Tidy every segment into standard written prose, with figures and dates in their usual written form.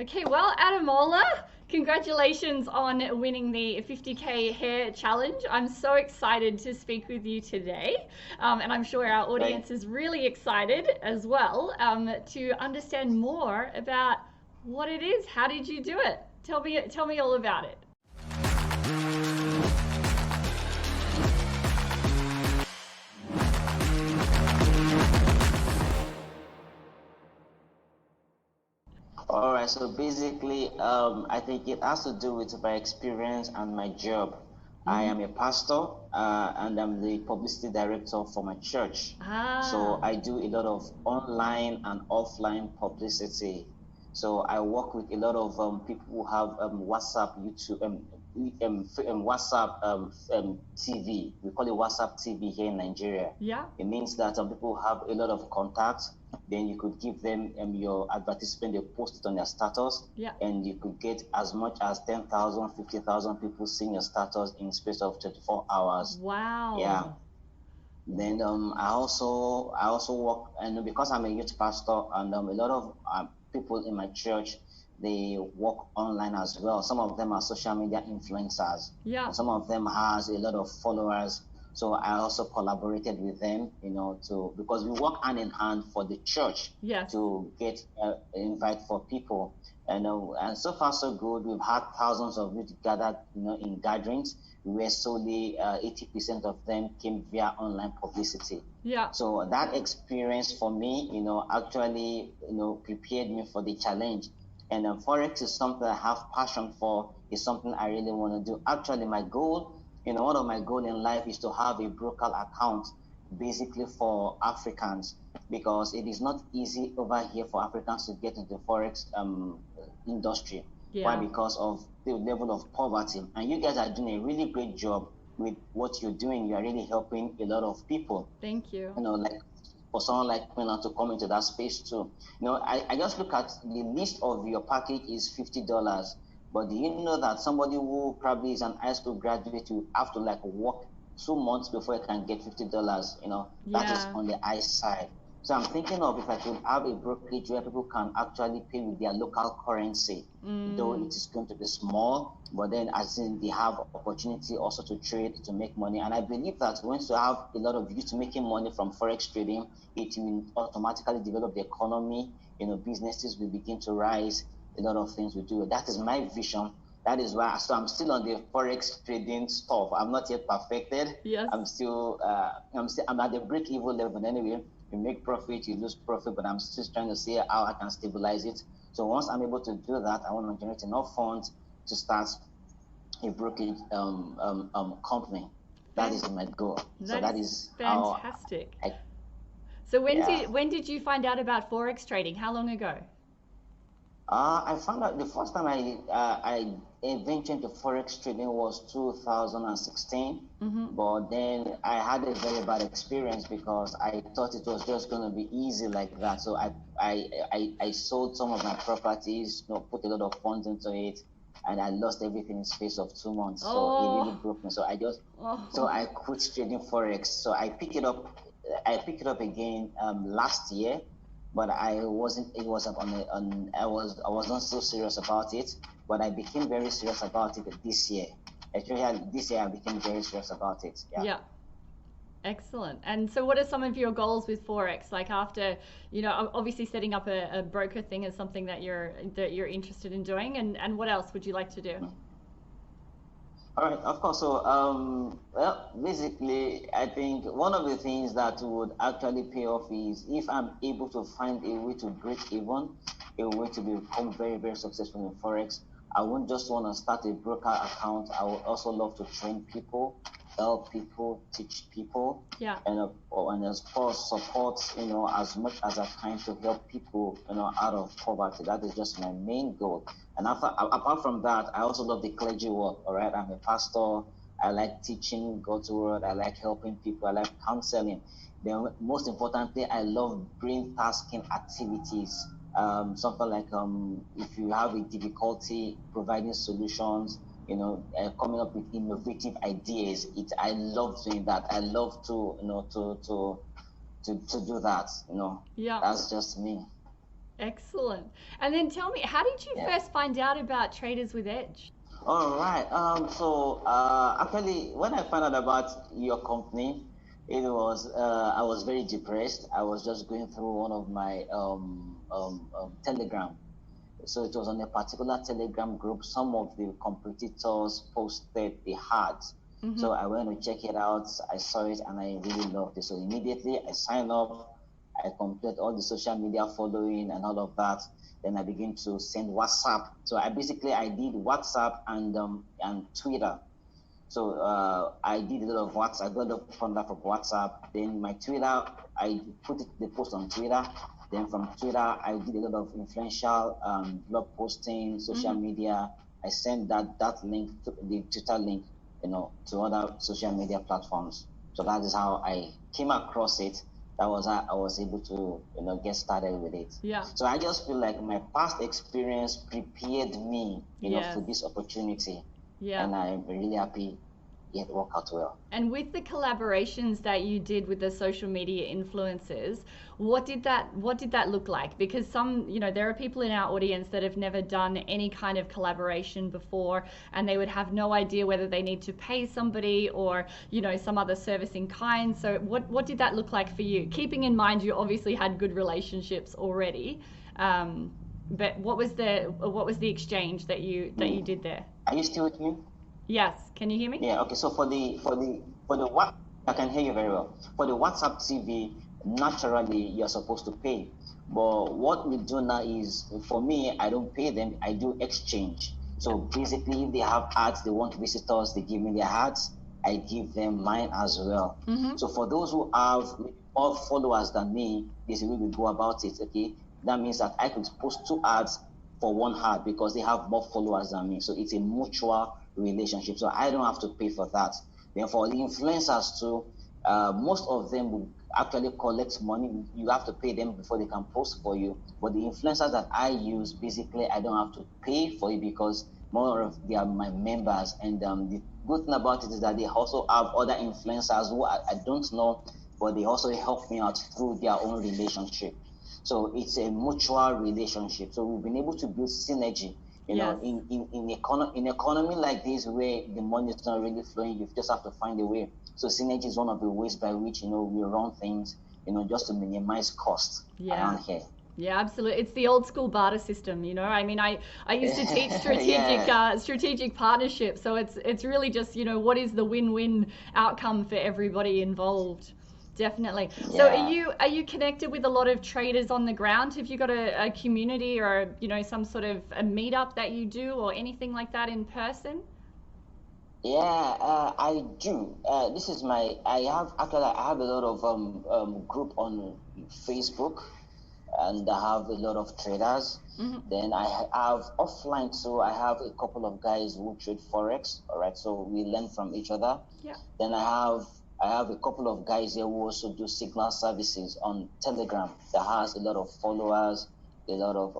Okay, well, Ademola, congratulations on winning the 50K hair challenge. I'm so excited to speak with you today, and I'm sure our Thank audience is really excited as well to understand more about what it is. How did you do it? Tell me all about it. All right, so basically, I think it has to do with my experience and my job. I Mm-hmm. am a pastor, and I'm the publicity director for my church. So Ah, I do a lot of online and offline publicity. So I work with a lot of people who have WhatsApp, YouTube, WhatsApp TV. We call it WhatsApp TV here in Nigeria. yeah. It means that some people have a lot of contacts. Then you could give them your advertisement, they post it on their status, Yeah. and you could get as much as 10,000, 50,000 people seeing your status in space of 24 hours. Yeah. Wow. Then I also work, and because I'm a youth pastor, and a lot of people in my church, they work online as well. Some of them are social media influencers, Yeah. and some of them has a lot of followers. So I also collaborated with them, to because we work hand in hand for the church Yes. to get invite for people. And so far so good. We've had thousands of youth gathered, in gatherings where solely 80% of them came via online publicity. Yeah. So that experience for me, actually, prepared me for the challenge. And Forex is something I have passion for. It's something I really want to do. Actually, my goal, one of my goals in life is to have a broker account basically for Africans because it is not easy over here for Africans to get into Forex industry. Why? Yeah. Because of the level of poverty. And you guys are doing a really great job with what you're doing. You are really helping a lot of people. Thank you. Like for someone like me now to come into that space too. I just look at the list of your package is $50. But do you know that somebody who probably is an high school graduate will have to like work 2 months before he can get $50? That is Yeah. on the high side. So I'm thinking of if I could have a brokerage where people can actually pay with their local currency, though Mm. it is going to be small, but then as in they have opportunity also to trade to make money. And I believe that once you have a lot of youth making money from forex trading, it will automatically develop the economy. Businesses will begin to rise. A lot of things will do. That is my vision. That is why. So I'm still on the forex trading stuff. I'm not yet perfected. Yes. I'm at the break even level anyway. You make profit, you lose profit, but I'm still trying to see how I can stabilize it. So once I'm able to do that, I want to generate enough funds to start a brokerage company. That Fan- is my goal. So that that is is how fantastic. I, So when yeah. did when did you find out about forex trading? How long ago? I found out the first time I ventured into forex trading was 2016, Mm-hmm. but then I had a very bad experience because I thought it was just going to be easy like that. So I sold some of my properties, put a lot of funds into it, and I lost everything in space of 2 months. So it really Oh, broke me. So oh, I quit trading forex. So I picked it up again last year, but I wasn't. It was on, a, on I was not so serious about it. But I became very serious about it this year. Actually, this year I became very serious about it. Yeah. yeah, excellent. And so, what are some of your goals with forex? Like after, obviously setting up a broker thing is something that you're interested in doing. And what else would you like to do? Mm. All right, of course. So, well, basically, I think one of the things that would actually pay off is if I'm able to find a way to break even, a way to become very, very successful in Forex. I won't just want to start a broker account. I would also love to train people, help people, teach people, Yeah, and of course support, as much as I can to help people, out of poverty. That is just my main goal. And apart from that, I also love the clergy work. All right, I'm a pastor. I like teaching God's word. I like helping people. I like counseling. Then, most importantly, I love brain tasking activities. Something like if you have a difficulty providing solutions, coming up with innovative ideas. I love doing that. I love to do that. yeah. That's just me. Excellent. And then tell me, how did you Yeah. first find out about Traders with Edge? All right. Actually, when I found out about your company, it was I was very depressed. I was just going through one of my Telegram. So it was on a particular Telegram group. Some of the competitors posted the ads. Mm-hmm. So I went to check it out. I saw it and I really loved it. So immediately I signed up. I completed all the social media following and all of that. Then I began to send WhatsApp. So I did WhatsApp and Twitter. So I did a lot of WhatsApp. I got the from that from WhatsApp. Then my Twitter, I put the post on Twitter. Then from Twitter, I did a lot of influential blog posting, social Mm-hmm. media. I sent that link, to the Twitter link, to other social media platforms. So that is how I came across it. That was how I was able to get started with it. Yeah. So I just feel like my past experience prepared me, Yes. for this opportunity, Yeah. and I'm really happy it worked out well. And with the collaborations that you did with the social media influencers, what did that look like? Because there are people in our audience that have never done any kind of collaboration before, and they would have no idea whether they need to pay somebody or, some other service in kind. So what did that look like for you? Keeping in mind you obviously had good relationships already. But what was the exchange that you did there? Are you still with me? Yes, can you hear me? Yeah. Okay. So for the what I can hear you very well. For the WhatsApp TV, naturally you're supposed to pay. But what we do now is, for me, I don't pay them. I do exchange. Yeah. So basically, if they have ads, they want visitors, they give me their ads. I give them mine as well. Mm-hmm. So for those who have more followers than me, this is the way we go about it. Okay. That means that I could post 2 ads for 1 ad because they have more followers than me. So it's a mutual relationship. So I don't have to pay for that. Then for the influencers too, most of them will actually collect money. You have to pay them before they can post for you. But the influencers that I use, basically, I don't have to pay for it because more of they are my members. And the good thing about it is that they also have other influencers who I don't know, but they also help me out through their own relationship. So it's a mutual relationship. So we've been able to build synergy. Yes. In economy like this, where the money is not really flowing, you just have to find a way. So synergy is one of the ways by which we run things, just to minimize costs around here. Yeah, absolutely. It's the old school barter system, I mean, I used to teach Yeah. strategic partnership, so it's really just, what is the win-win outcome for everybody involved. Definitely. So Yeah. are you connected with a lot of traders on the ground? Have you got a community or, some sort of a meetup that you do or anything like that in person? Yeah, I do. This is I have a lot of group on Facebook, and I have a lot of traders. Mm-hmm. Then I have offline too. I have a couple of guys who trade Forex. All right, so we learn from each other. Yeah. Then I have a couple of guys here who also do signal services on Telegram that has a lot of followers, a lot of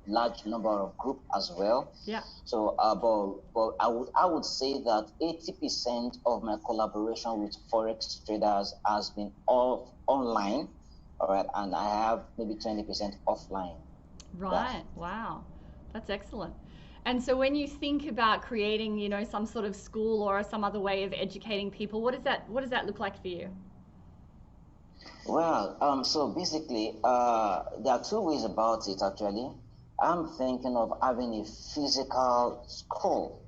large number of group as well. Yeah. So, but I would say that 80% of my collaboration with Forex traders has been all online, all right, and I have maybe 20% offline. Yeah. Right. Wow. That's excellent. And so when you think about creating, some sort of school or some other way of educating people, what does that look like for you? Well, so basically, there are two ways about it actually. I'm thinking of having a physical school.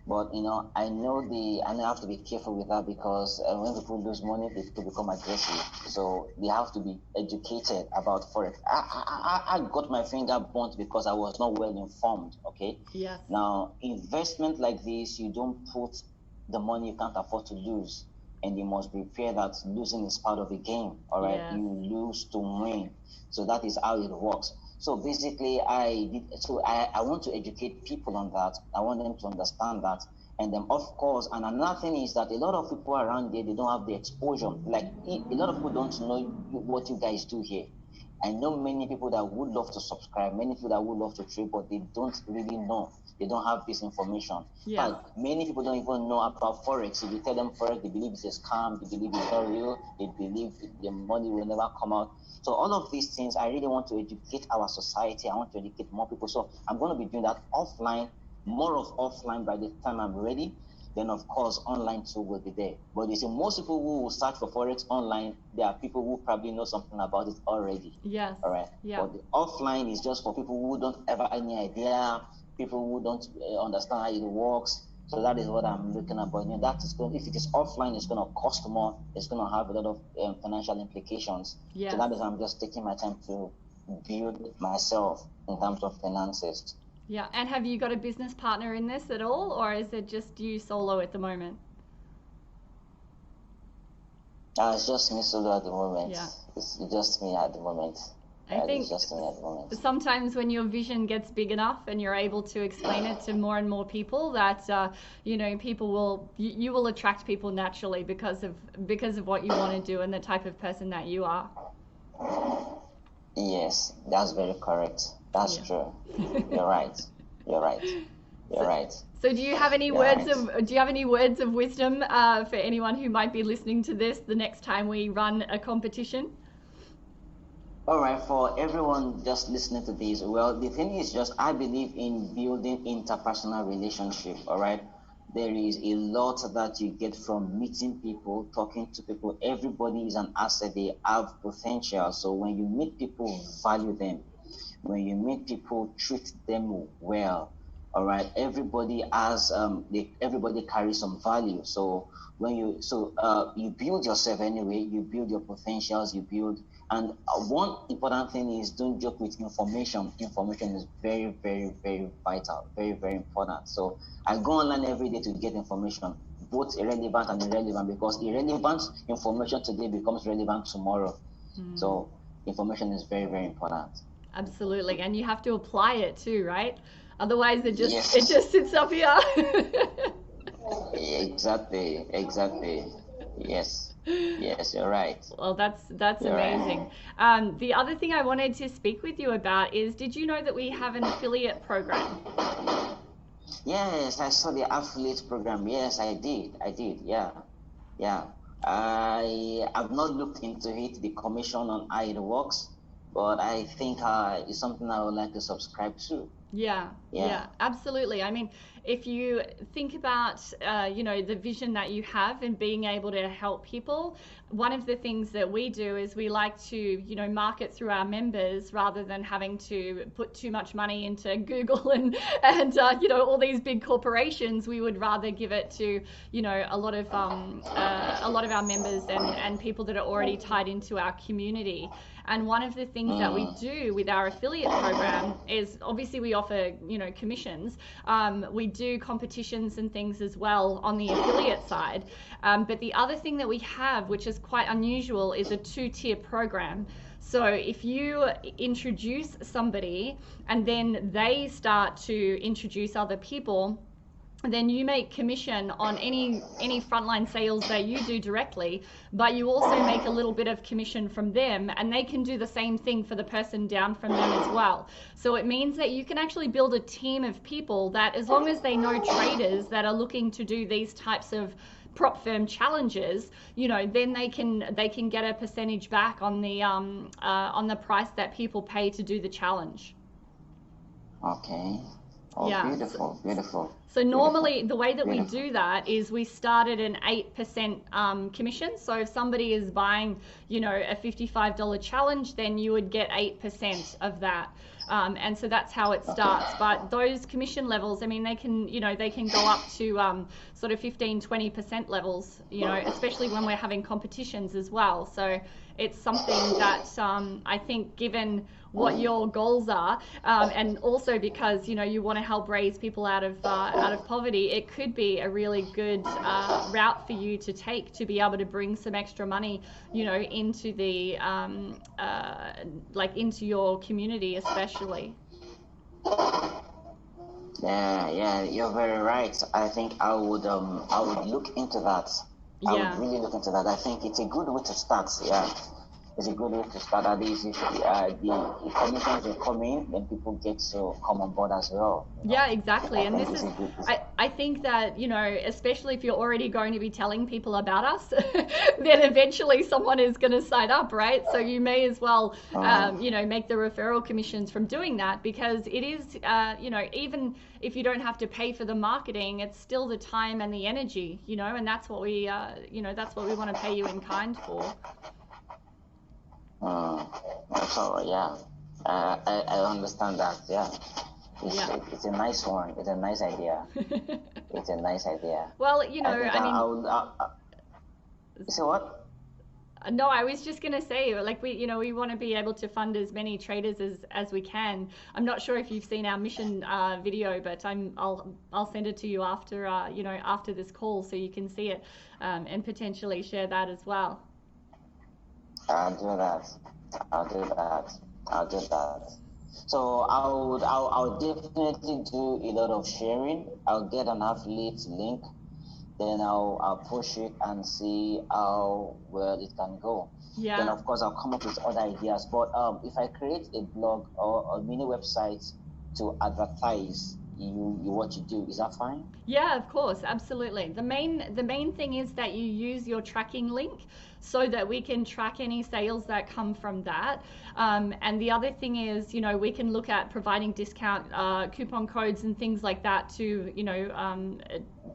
But I know I have to be careful with that because when people lose money, people become aggressive. So they have to be educated about forex. I got my finger burnt because I was not well informed. Okay, Yes. now investment like this, you don't put the money you can't afford to lose, and you must be fair that losing is part of the game. All right, Yes. you lose to win. So that is how it works. So basically, I want to educate people on that. I want them to understand that. And then, of course, and another thing is that a lot of people around there, they don't have the exposure. Like, a lot of people don't know what you guys do here. I know many people that would love to subscribe, many people that would love to trade, but they don't really know. They don't have this information. Yeah. But many people don't even know about Forex. If you tell them Forex, they believe it's a scam, they believe it's not real, they believe the money will never come out. So all of these things, I really want to educate our society. I want to educate more people. So I'm going to be doing that offline, more of offline by the time I'm ready. Then of course online too will be there. But you see, most people who will search for Forex online, there are people who probably know something about it already. Yes. All right. Yeah. But the offline is just for people who don't have any idea, people who don't understand how it works. So that is what I'm looking at. But that is going. If it is offline, it's going to cost more. It's going to have a lot of financial implications. Yes. So that is I'm just taking my time to build myself in terms of finances. Yeah, and have you got a business partner in this at all, or is it just you solo at the moment? It's just me solo at the moment. Yeah. It's just me at the moment. I think it's just me at the moment. sometimes when your vision gets big enough and you're able to explain it to more and more people, that people will you will attract people naturally because of what you want to do and the type of person that you are. Yes, that's very correct. That's true. You're right. You're right. You're right. So do you have any words of wisdom for anyone who might be listening to this the next time we run a competition? All right, for everyone just listening to this, well, the thing is just I believe in building interpersonal relationship, all right? There is a lot that you get from meeting people, talking to people. Everybody is an asset. They have potential. So when you meet people, value them. When you meet people, treat them well. All right. Everybody has everybody carries some value. So when you build yourself anyway, you build your potentials, you build. And one important thing is don't joke with information. Information is very, very, very vital, very, very important. So I go online every day to get information, both irrelevant and irrelevant, because irrelevant information today becomes relevant tomorrow. So information is very, very important. Absolutely, and you have to apply it too, right? Otherwise, it just sits up here. Exactly. Yes, you're right. Well, that's You're amazing. Right. The other thing I wanted to speak with you about is, did you know that we have an affiliate program? Yes, I saw the affiliate program. Yes, I did. Yeah. I have not looked into it, the commission on how it works, but I think it's something I would like to subscribe to. Yeah, absolutely. I mean, if you think about, the vision that you have and being able to help people, one of the things that we do is we like to, market through our members rather than having to put too much money into Google and all these big corporations. We would rather give it to, a lot of our members and people that are already tied into our community. And one of the things that we do with our affiliate program is obviously we offer, commissions. We do competitions and things as well on the affiliate side. But the other thing that we have, which is quite unusual, is a 2-tier program. So if you introduce somebody and then they start to introduce other people, then you make commission on any frontline sales that you do directly, but you also make a little bit of commission from them, and they can do the same thing for the person down from them as well. So it means that you can actually build a team of people that, as long as they know traders that are looking to do these types of prop firm challenges, then they can get a percentage back on the price that people pay to do the challenge. Okay. Oh, yeah. Beautiful. So normally the way that we do that is we start at an 8% commission. So if somebody is buying, a $55 challenge, then you would get 8% of that. And so that's how it starts. But those commission levels, I mean, they can go up to sort of 15-20% levels, especially when we're having competitions as well. So it's something that I think, given what your goals are, and also because you want to help raise people out of poverty, it could be a really good route for you to take to be able to bring some extra money, into the into your community, especially. Yeah, you're very right. I think I would look into that. I would really look into that. I think it's a good way to start. Yeah. It's a good way to start. At least if the commissions will come in, then people get to come on board as well. Yeah, exactly. I And think this it's is, a good. I think that, especially if you're already going to be telling people about us, then eventually someone is going to sign up, right? So you may as well, make the referral commissions from doing that, because it is, even if you don't have to pay for the marketing, it's still the time and the energy, and that's what that's what we want to pay you in kind for. That's all right. Yeah, I understand that. Yeah. Yeah. It's a nice one. It's a nice idea. It's a nice idea. Well, You say what? no, I was just gonna say, like, we want to be able to fund as many traders as we can. I'm not sure if you've seen our mission video, but I'll send it to you after after this call, so you can see it, and potentially share that as well. I'll do that. I'll do that. I'll do that. So I'll definitely do a lot of sharing. I'll get an affiliate link, then I'll push it and see how well it can go. Yeah. Then of course I'll come up with other ideas. But if I create a blog or a mini website to advertise what you do, is that fine? Yeah, of course, absolutely. The main thing is that you use your tracking link so that we can track any sales that come from that. And the other thing is, we can look at providing discount coupon codes and things like that to,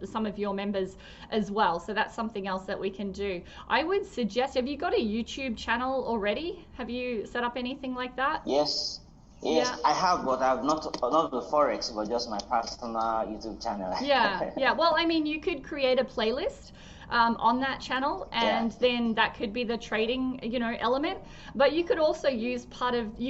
some of your members as well. So that's something else that we can do. I would suggest, have you got a YouTube channel already? Have you set up anything like that? Yes, Yeah. I have, but I've not the Forex, but just my personal YouTube channel. Yeah. Well, I mean, you could create a playlist on that channel, and then that could be the trading, element. But you could also you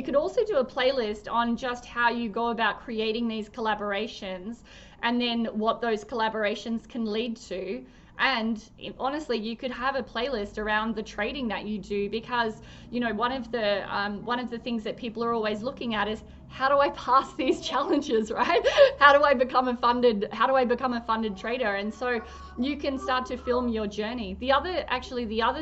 could also do a playlist on just how you go about creating these collaborations, and then what those collaborations can lead to. And honestly, you could have a playlist around the trading that you do, because one of the things that people are always looking at is, how do I pass these challenges, right? How do I become a funded trader? And so you can start to film your journey. The other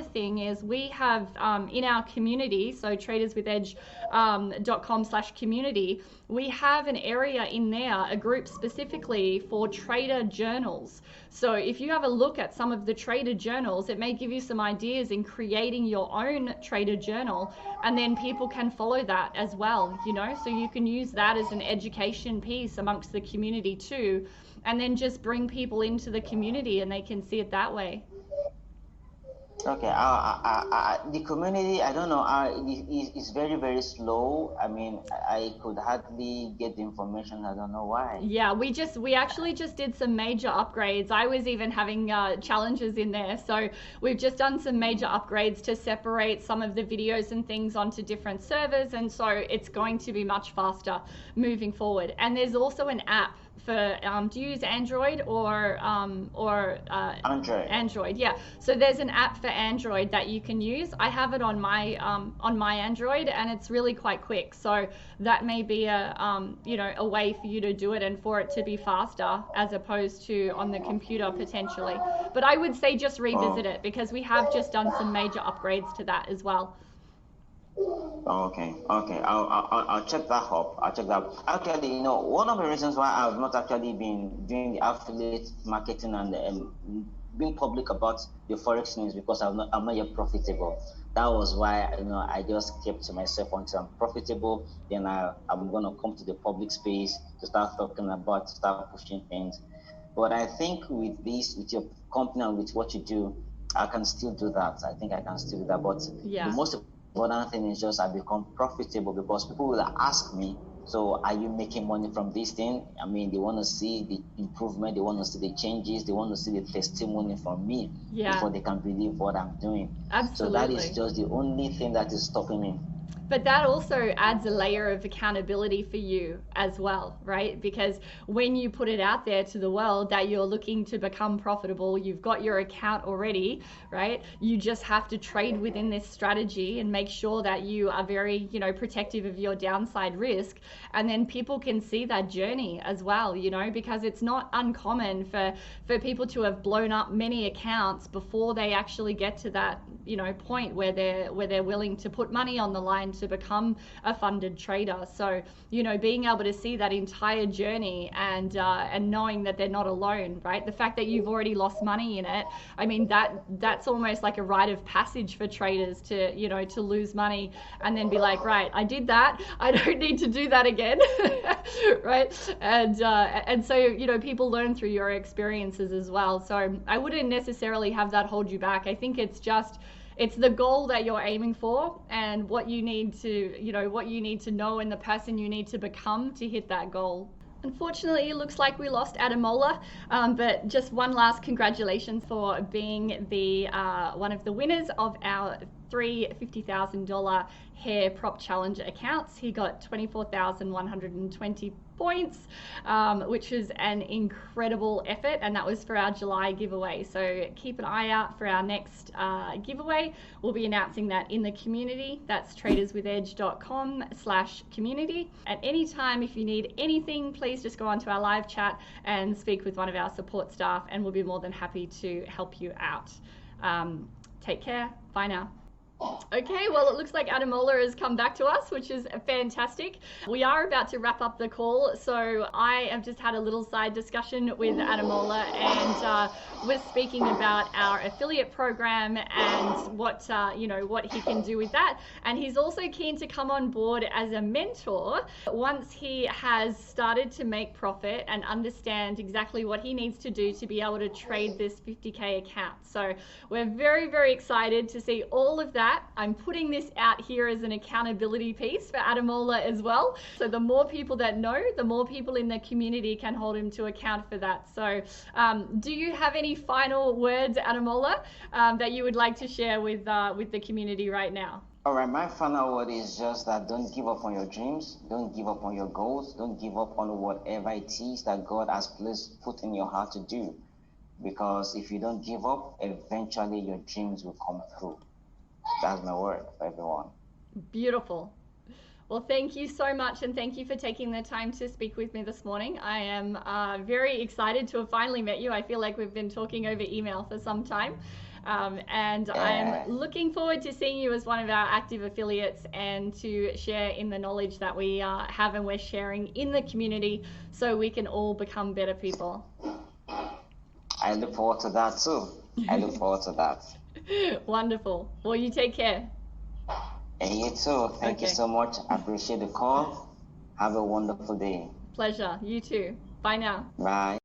thing is, we have in our community, so traderswithedge.com/community, we have an area in there, a group specifically for trader journals. So if you have a look at some of the trader journals, it may give you some ideas in creating your own trader journal, and then people can follow that as well, so you can use that as an education piece amongst the community too, and then just bring people into the community and they can see it that way. Okay, the community, I don't know, it's very, very slow. I mean, I could hardly get the information. I don't know why. Yeah, we actually just did some major upgrades. I was even having challenges in there. So we've just done some major upgrades to separate some of the videos and things onto different servers. And so it's going to be much faster moving forward. And there's also an app for, do you use Android or Android? Android, yeah. So there's an app for Android that you can use. I have it on my Android, and it's really quite quick. So that may be a way for you to do it and for it to be faster, as opposed to on the computer potentially. But I would say just revisit it, because we have just done some major upgrades to that as well. Okay. I'll check that up. Actually, one of the reasons why I've not actually been doing the affiliate marketing and being public about the Forex news, because I'm not yet profitable. That was why I just kept to myself until I'm profitable. Then I'm gonna come to the public space to start talking about, start pushing things. But I think with your company and with what you do, I can still do that. I think I can still do that. But the most important thing is just I become profitable, because people will ask me, so are you making money from this thing? I mean, they want to see the improvement, they want to see the changes, they want to see the testimony from me before they can believe what I'm doing. Absolutely. So that is just the only thing that is stopping me. But that also adds a layer of accountability for you as well, right? Because when you put it out there to the world that you're looking to become profitable, you've got your account already, right? You just have to trade within this strategy and make sure that you are very, protective of your downside risk. And then people can see that journey as well, because it's not uncommon for people to have blown up many accounts before they actually get to that, point where they're willing to put money on the line to become a funded trader. So, being able to see that entire journey and knowing that they're not alone, right? The fact that you've already lost money in it, I mean, that's almost like a rite of passage for traders to lose money and then be like, right, I did that, I don't need to do that again. Right? And so, people learn through your experiences as well. So I wouldn't necessarily have that hold you back. I think it's the goal that you're aiming for and what you need to know and the person you need to become to hit that goal. Unfortunately, it looks like we lost Ademola, but just one last congratulations for being the one of the winners of our three $50,000 hair prop challenge accounts. He got 24,120 points, which was an incredible effort, and that was for our July giveaway. So keep an eye out for our next giveaway. We'll be announcing that in the community. That's traderswithedge.com/community. At any time, if you need anything, please just go onto our live chat and speak with one of our support staff, and we'll be more than happy to help you out. Take care. Bye now. Okay, well, it looks like Ademola has come back to us, which is fantastic. We are about to wrap up the call, so I have just had a little side discussion with Ademola and was speaking about our affiliate program and what he can do with that. And he's also keen to come on board as a mentor once he has started to make profit and understand exactly what he needs to do to be able to trade this 50K account. So we're very, very excited to see all of that. I'm putting this out here as an accountability piece for Ademola as well. So the more people that know, the more people in the community can hold him to account for that. So do you have any final words, Ademola, that you would like to share with the community right now? All right, my final word is just that don't give up on your dreams, don't give up on your goals, don't give up on whatever it is that God has put in your heart to do. Because if you don't give up, eventually your dreams will come through. That's my word for everyone. Beautiful. Well, thank you so much, and thank you for taking the time to speak with me this morning. I am very excited to have finally met you. I feel like we've been talking over email for some time. And I'm looking forward to seeing you as one of our active affiliates and to share in the knowledge that we have and we're sharing in the community so we can all become better people. I look forward to that too. I look forward to that. Wonderful. Well, you take care. And you too. Thank you so much. I appreciate the call. Have a wonderful day. Pleasure. You too. Bye now. Bye.